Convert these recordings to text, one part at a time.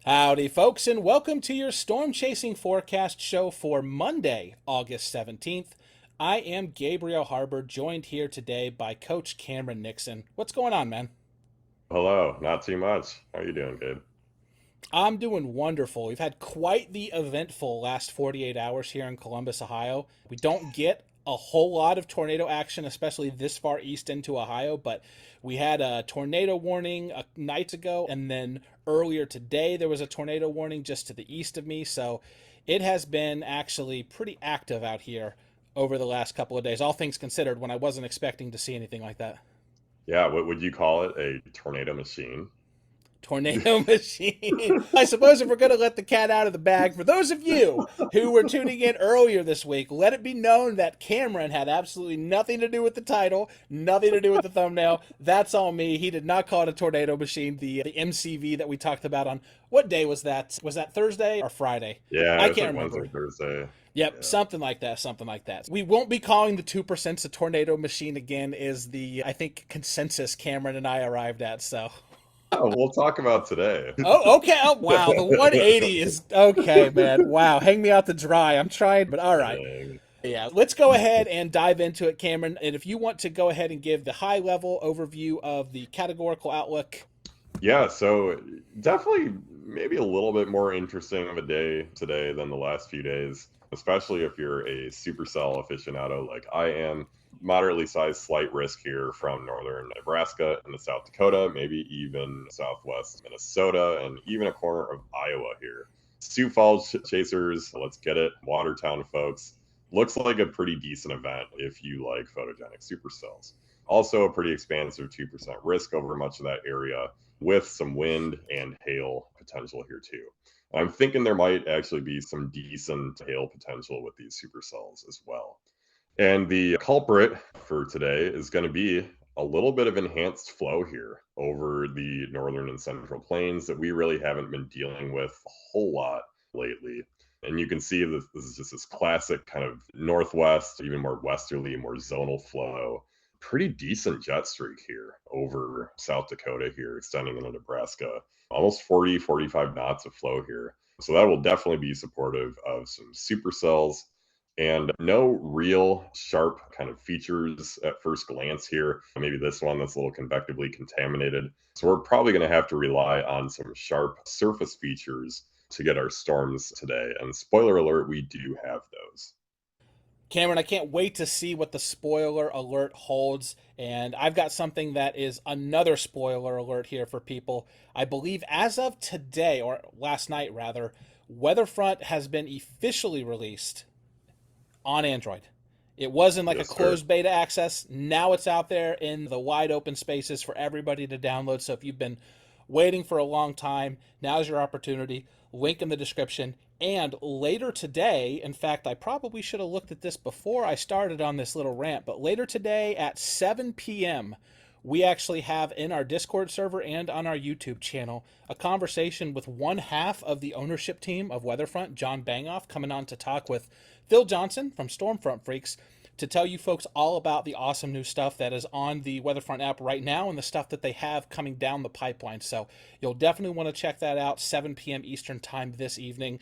Howdy, folks, and welcome to your storm chasing forecast show for Monday, August 17th. I am Gabriel Harber, joined here today by Coach Cameron Nixon. What's going on, man? Hello, not too much. How you doing, Gabe? I'm doing wonderful. We've had quite the eventful last 48 hours here in Columbus, Ohio. We don't get a whole lot of tornado action, especially this far east into Ohio, but we had a tornado warning nights ago, and then earlier today there was a tornado warning just to the east of me. So it has been actually pretty active out here over the last couple of days, all things considered, when I wasn't expecting to see anything like that. Yeah, what would you call it? A tornado machine? Tornado machine. I suppose if we're going to let the cat out of the bag, for those of you who were tuning in earlier this week, let it be known that Cameron had absolutely nothing to do with the title, nothing to do with the thumbnail. That's all me. He did not call it a tornado machine. The MCV that we talked about on what day was that? Was that Thursday or Friday? Yeah, I it's can't like remember. Wednesday, Thursday. Yep, Yeah. something like that, something like that. We won't be calling the 2% a tornado machine again, is the, I think, consensus Cameron and I arrived at, so. Oh, we'll talk about today. Oh, okay. Oh, wow. The 180 is okay, man. Wow. Hang me out to dry. I'm trying, but all right. Dang. Yeah, let's go ahead and dive into it, Cameron. And if you want to go ahead and give the high level overview of the categorical outlook. Yeah, so definitely maybe a little bit more interesting of a day today than the last few days, especially if you're a supercell aficionado like I am. Moderately sized slight risk here from northern Nebraska into South Dakota, maybe even southwest Minnesota, and even a corner of Iowa here. Sioux Falls Chasers, let's get it. Watertown folks. Looks like a pretty decent event if you like photogenic supercells. Also, a pretty expansive 2% risk over much of that area with some wind and hail potential here too. I'm thinking there might actually be some decent hail potential with these supercells as well. And the culprit for today is going to be a little bit of enhanced flow here over the northern and central plains that we really haven't been dealing with a whole lot lately. And you can see that this is just this classic kind of northwest, even more westerly, more zonal flow. Pretty decent jet streak here over South Dakota here, extending into Nebraska. Almost 40, 45 knots of flow here. So that will definitely be supportive of some supercells and no real sharp kind of features at first glance here. Maybe this one that's a little convectively contaminated. So we're probably going to have to rely on some sharp surface features to get our storms today. And spoiler alert, we do have those. Cameron, I can't wait to see what the spoiler alert holds. And I've got something that is another spoiler alert here for people. I believe as of today, or last night rather, Weatherfront has been officially released on Android. It was in like a Yes, sir. closed beta access. Now it's out there in the wide open spaces for everybody to download. So if you've been waiting for a long time, now's your opportunity. Link in the description. And later today, in fact, I probably should have looked at this before I started on this little rant, but later today at 7 p.m., we actually have in our Discord server and on our YouTube channel a conversation with one half of the ownership team of Weatherfront, John Bangoff, coming on to talk with Phil Johnson from Stormfront Freaks to tell you folks all about the awesome new stuff that is on the Weatherfront app right now and the stuff that they have coming down the pipeline. So you'll definitely want to check that out, 7 p.m. Eastern time this evening.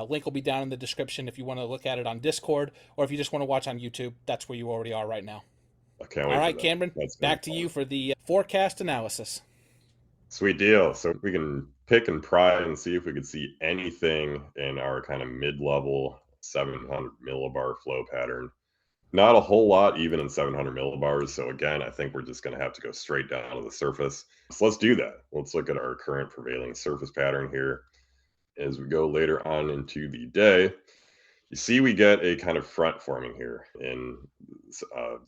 Link will be down in the description if you want to look at it on Discord, or if you just want to watch on YouTube, that's where you already are right now. I can't All wait for right, that. Cameron, That's going to back be to fun. you for the forecast analysis. Sweet deal. So we can pick and pry and see if we could see anything in our kind of mid-level 700 millibar flow pattern. Not a whole lot, even in 700 millibars. So again, I think we're just going to have to go straight down to the surface. So let's do that. Let's look at our current prevailing surface pattern here as we go later on into the day. You see, we get a kind of front forming here in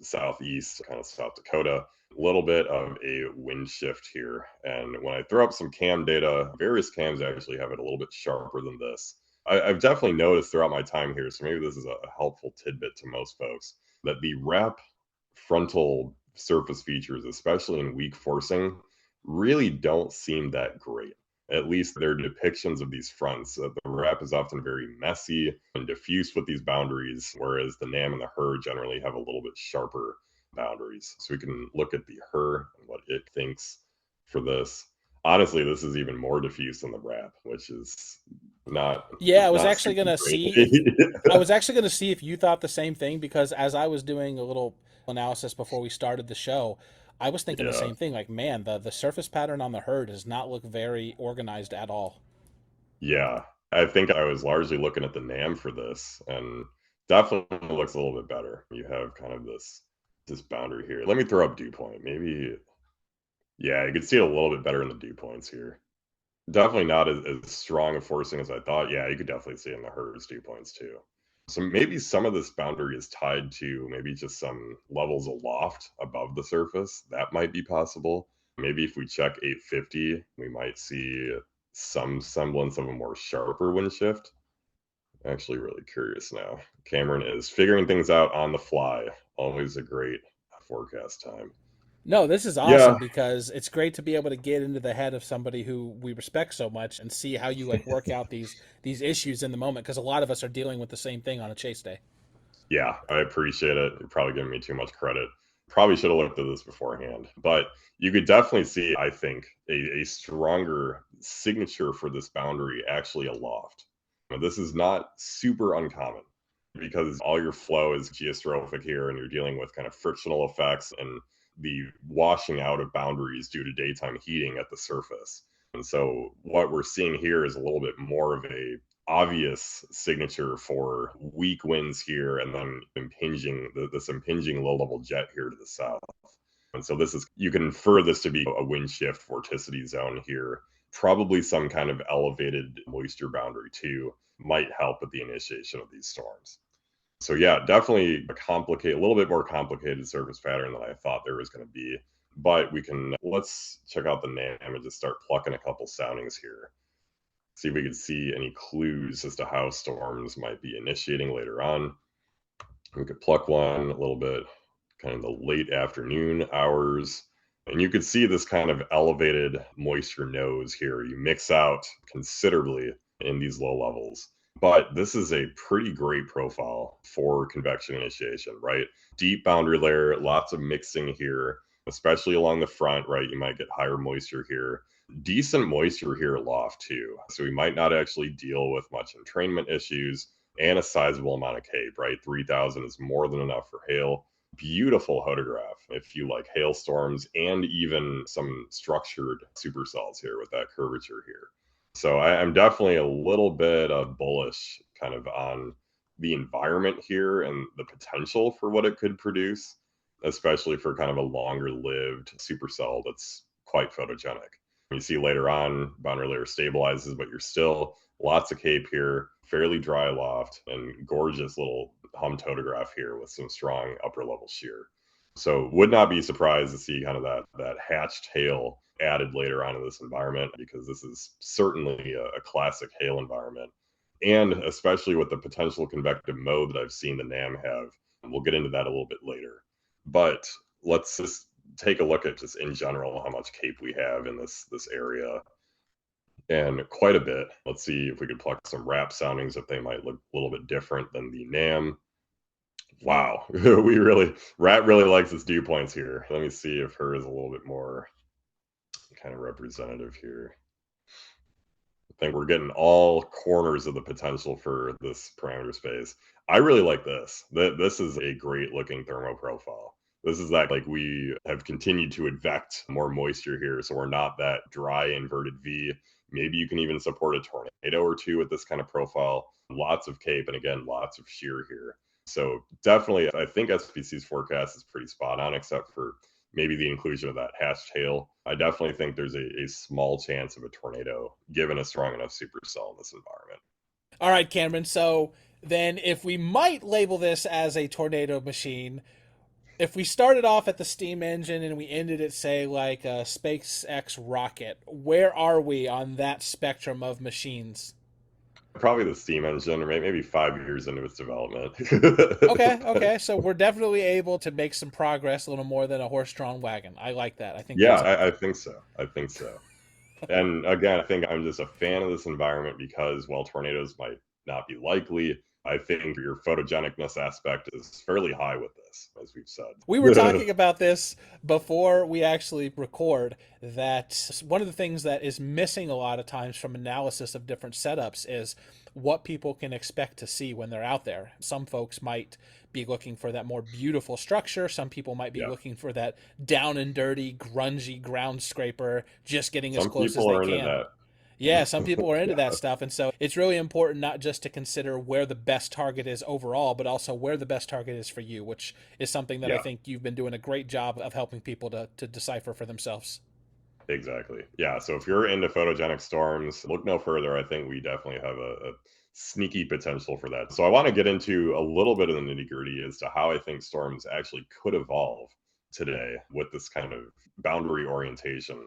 southeast, kind of South Dakota. A little bit of a wind shift here. And when I throw up some cam data, various cams actually have it a little bit sharper than this. I've definitely noticed throughout my time here, so maybe this is a helpful tidbit to most folks, that the wrap frontal surface features, especially in weak forcing, really don't seem that great. At least their depictions of these fronts. The wrap is often very messy and diffuse with these boundaries, whereas the NAM and the HRRR generally have a little bit sharper boundaries. So we can look at the HRRR and what it thinks for this. honestly, this is even more diffuse than the wrap, which is not Yeah, I was not actually super gonna great. see if you thought the same thing, because as I was doing a little analysis before we started the show, I was thinking the Yeah. same thing. Like, man, the surface pattern on the herd does not look very organized at all. Yeah. I think I was largely looking at the NAM for this, and definitely looks a little bit better. You have kind of this boundary here. Let me throw up dew point. Maybe, yeah, you can see it a little bit better in the dew points here. Definitely not as strong a forcing as I thought. Yeah, you could definitely see it in the herd's dew points too. So maybe some of this boundary is tied to maybe just some levels aloft above the surface. That might be possible. Maybe if we check 850, we might see some semblance of a more sharper wind shift. Actually, really curious now. Cameron is figuring things out on the fly. Always a great forecast time. No, this is Yeah, awesome because it's great to be able to get into the head of somebody who we respect so much and see how you like work out these issues in the moment, because a lot of us are dealing with the same thing on a chase day. yeah, I appreciate it. You're probably giving me too much credit. Probably should have looked at this beforehand. But you could definitely see, I think, a stronger signature for this boundary actually aloft. Now, this is not super uncommon because all your flow is geostrophic here and you're dealing with kind of frictional effects and the washing out of boundaries due to daytime heating at the surface. And so what we're seeing here is a little bit more of a obvious signature for weak winds here and then this impinging low level jet here to the south. And so this is, you can infer this to be a wind shift vorticity zone here. Probably some kind of elevated moisture boundary too might help with the initiation of these storms. So yeah, definitely a little bit more complicated surface pattern than I thought there was going to be. But let's check out the NAM and just start plucking a couple soundings here. See if we can see any clues as to how storms might be initiating later on. We could pluck one a little bit, kind of the late afternoon hours. And you could see this kind of elevated moisture nose here. You mix out considerably in these low levels. But this is a pretty great profile for convection initiation, right? Deep boundary layer, lots of mixing here, especially along the front, right? You might get higher moisture here. Decent moisture here aloft, too. So we might not actually deal with much entrainment issues and a sizable amount of cape, right? 3,000 is more than enough for hail. Beautiful Hodograph if you like hailstorms and even some structured supercells here with that curvature here. So I'm definitely a little bit bullish kind of on the environment here and the potential for what it could produce, especially for kind of a longer lived supercell that's quite photogenic. You see later on, boundary layer stabilizes, but you're still lots of cape here, fairly dry loft, and gorgeous little hum Hodograph here with some strong upper level shear. So would not be surprised to see kind of that hatched hail added later on in this environment, because this is certainly a classic hail environment. And especially with the potential convective mode that I've seen the NAM have. We'll get into that a little bit later. But let's just take a look at just in general how much cape we have in this area, and quite a bit. Let's see if we could pluck some wrap soundings if they might look a little bit different than the NAM. Wow, Rat really likes its dew points here. Let me see if her is a little bit more kind of representative here. I think we're getting all corners of the potential for this parameter space. I really like this. This is a great looking thermo profile. This is that, like, we have continued to advect more moisture here, so we're not that dry inverted V. Maybe you can even support a tornado or two with this kind of profile. Lots of cape, and again, lots of shear here. So definitely, I think SPC's forecast is pretty spot on, except for maybe the inclusion of that hatched hail. I definitely think there's a small chance of a tornado given a strong enough supercell in this environment. All right, Cameron. So then, if we might label this as a tornado machine, if we started off at the steam engine and we ended at, say, like a SpaceX rocket, where are we on that spectrum of machines? Probably the steam engine, or maybe 5 years into its development. Okay, okay. So we're definitely able to make some progress, a little more than a horse-drawn wagon. I like that. I think Yeah, that's I think so. I think so. And again, I think I'm just a fan of this environment because while tornadoes might not be likely, I think your photogenicness aspect is fairly high with this, as we've We were said. talking about this before we actually record, that one of the things that is missing a lot of times from analysis of different setups is what people can expect to see when they're out there. Some folks might be looking for that more beautiful structure. Some people might be Yeah. looking for that down and dirty, grungy ground scraper, just getting as Some close as people they are into can. that. Yeah, some people are into that Yeah, stuff. And so it's really important not just to consider where the best target is overall, but also where the best target is for you, which is something that I yeah, think you've been doing a great job of helping people to decipher for themselves. exactly. Yeah, so if you're into photogenic storms, look no further. I think we definitely have a sneaky potential for that. So I want to get into a little bit of the nitty gritty as to how I think storms actually could evolve today with this kind of boundary orientation.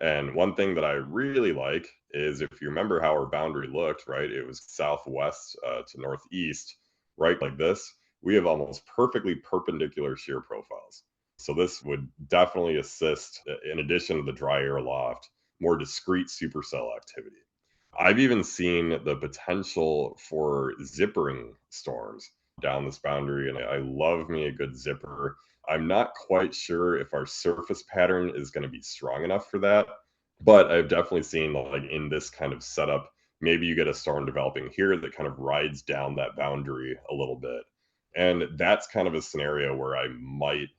And one thing that I really like is if you remember how our boundary looked, right? It was southwest to northeast, right? Like this. We have almost perfectly perpendicular shear profiles. So this would definitely assist, in addition to the dry air loft, more discrete supercell activity. I've even seen the potential for zippering storms down this boundary, and I love me a good zipper. I'm not quite sure if our surface pattern is going to be strong enough for that, but I've definitely seen, like, in this kind of setup, maybe you get a storm developing here that kind of rides down that boundary a little bit. And that's kind of a scenario where I might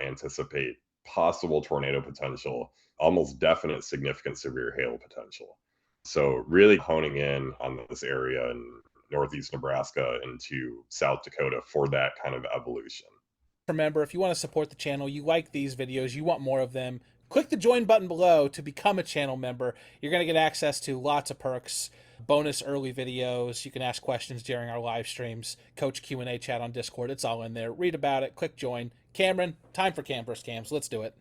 anticipate possible tornado potential, almost definite significant severe hail potential. So really honing in on this area in northeast Nebraska into South Dakota for that kind of evolution. Remember, if you want to support the channel, you like these videos, you want more of them, click the join button below to become a channel member. You're going to get access to lots of perks, bonus early videos. You can ask questions during our live streams, coach Q&A chat on Discord. It's all in there. Read about it. Click join. Cameron, time for Cam vs. Cams. Let's do it.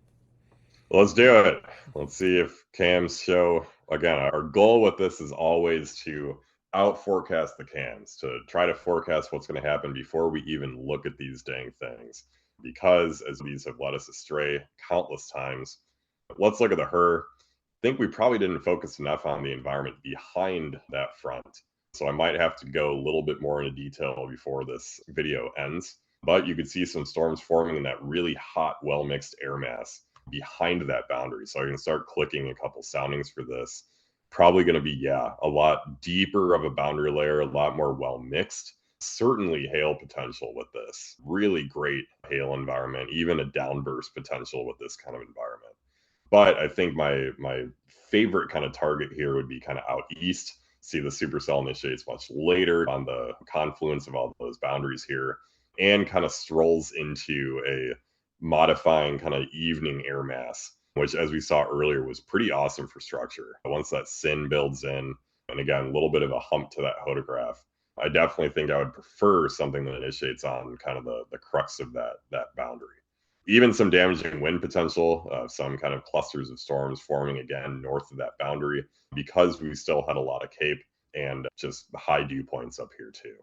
Let's do it. Let's see if cams show. Again, our goal with this is always to out forecast the cams, to try to forecast what's going to happen before we even look at these dang things. Because as these have led us astray countless times, let's look at the HRRR. I think we probably didn't focus enough on the environment behind that front. So I might have to go a little bit more into detail before this video ends. But you could see some storms forming in that really hot, well-mixed air mass behind that boundary. So I can start clicking a couple soundings for this. Probably going to be, yeah, a lot deeper of a boundary layer, a lot more well-mixed. Certainly hail potential with this. Really great hail environment, even a downburst potential with this kind of environment. But I think my favorite kind of target here would be kind of out east. See, the supercell initiates much later on the confluence of all those boundaries here, and kind of strolls into a modifying kind of evening air mass, which, as we saw earlier, was pretty awesome for structure. Once that sin builds in, and again, a little bit of a hump to that Hodograph, I definitely think I would prefer something that initiates on kind of the crux of that boundary. Even some damaging wind potential, some kind of clusters of storms forming again north of that boundary, because we still had a lot of cape and just high dew points up here too.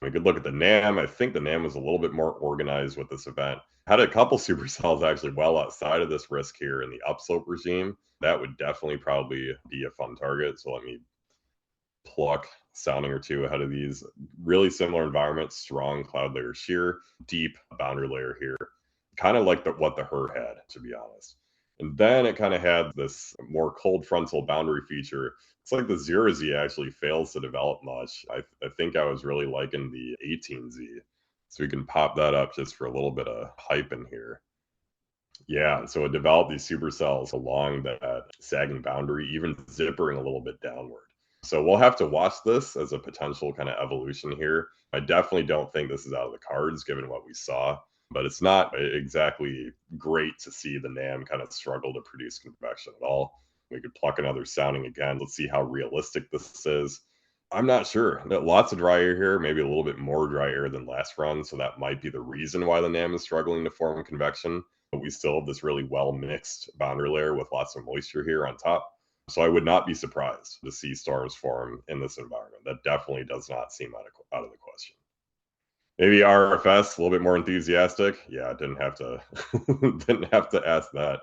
We could look at the NAM. I think the NAM was a little bit more organized with this event. Had a couple supercells actually well outside of this risk here in the upslope regime. That would definitely probably be a fun target. So let me pluck sounding or two ahead of these. Really similar environments, strong cloud layer shear, deep boundary layer here. Kind of like what the HRRR had, to be honest. And then it kind of had this more cold frontal boundary feature. It's like the 0Z actually fails to develop much. I think I was really liking the 18Z. So we can pop that up just for a little bit of hype in here. Yeah, so it developed these supercells along that sagging boundary, even zippering a little bit downward. So we'll have to watch this as a potential kind of evolution here. I definitely don't think this is out of the cards given what we saw, but it's not exactly great to see the NAM kind of struggle to produce convection at all. We could pluck another sounding again. Let's see how realistic this is. I'm not sure. Lots of dry air here, maybe a little bit more dry air than last run, so that might be the reason why the NAM is struggling to form convection. But we still have this really well mixed boundary layer with lots of moisture here on top. So I would not be surprised to see storms form in this environment. That definitely does not seem out of the question. Maybe RRFS, a little bit more enthusiastic. Yeah, didn't have to didn't have to ask that.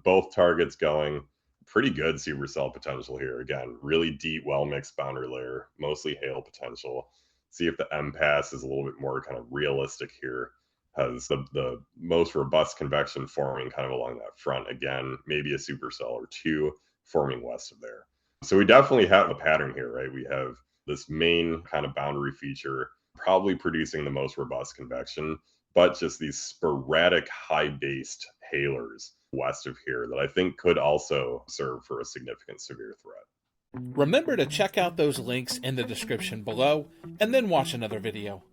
Both targets going. Pretty good supercell potential here. Again, really deep, well mixed boundary layer, mostly hail potential. see if the MPAS is a little bit more kind of realistic here. Has the most robust convection forming kind of along that front. Again, maybe a supercell or two forming west of there. So we definitely have a pattern here, right? We have this main kind of boundary feature probably producing the most robust convection, but just these sporadic high-based halers west of here that I think could also serve for a significant severe threat. Remember to check out those links in the description below, and then watch another video.